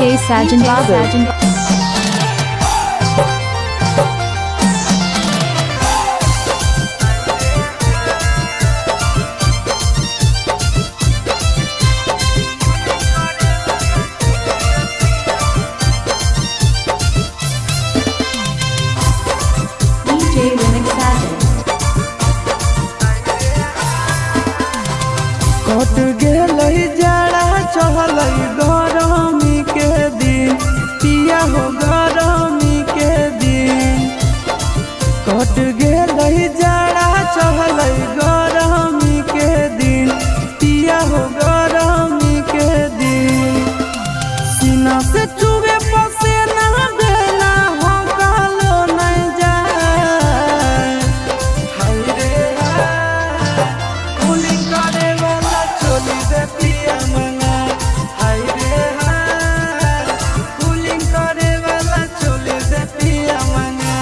DJ Sajan Babu. कट गेल जाड़ा चहल गरमी के दिन पिया हो गरमी के दिन कट गेल जाड़ा चहल गरमी के दिन पिया हो गरमी के दिन सीना से चुगे पसेना बेला हो कालो नहीं जाए हाय रे कुली करे वाला चोली दे पिया मंगा हाय रे कुली करे वाला चोली दे पिया मंगा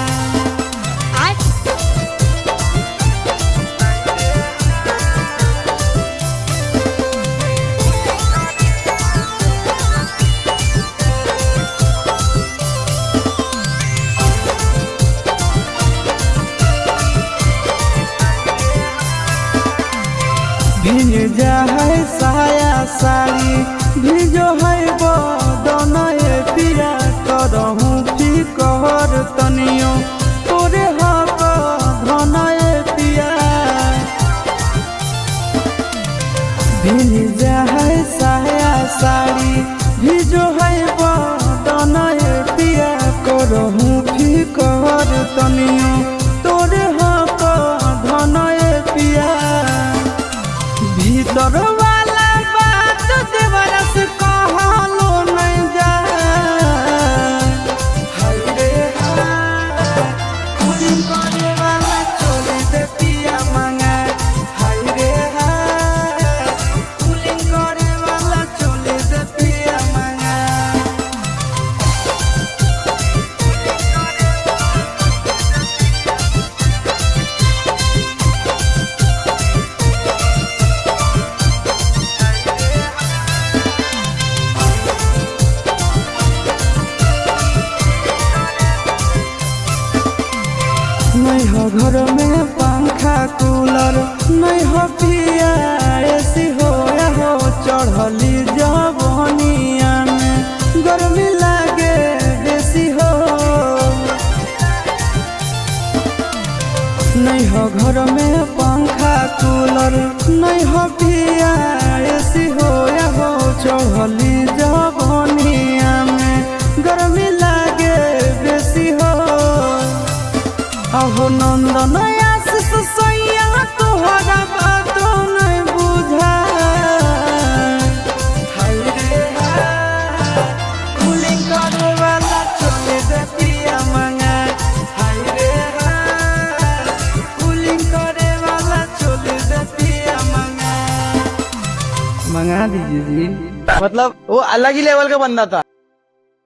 भिज जाए साया साड़ी भिजो है बदन पिया करहूँ फिकर तनियो तोरे हक धन पिया भिज जाए साया साड़ी भिजो है बदन पिया करहूँ फिकर तनियो तोरे हक धन पिया भीतर वाला बात देवरा से कहलो नहीं जाए हाय रे कुली करे वाला चोली दे पिया मंगा हाय रे कुली करे वाला चोली दे पिया मंगा नहीं हो घर में पंखा कूलर नहीं हो पिया ऐसी हो या हो चढ़ली जवनिया में गर्मी लागे बेसी हो नहीं हो घर में पंखा कूलर नहीं हो पिया ऐसी हो या हो चढ़ली जवनिया में गर्मी लागे बेसी हो अहो नंदन आशीष सैया तोहरा बातो नहीं बुझा हाय रे कुली करे वाला चोली दे पिया मंगा हाय रे कुली करे वाला चोली दे पिया मंगा दीजिए जी। मतलब वो अलग ही लेवल का बंदा था।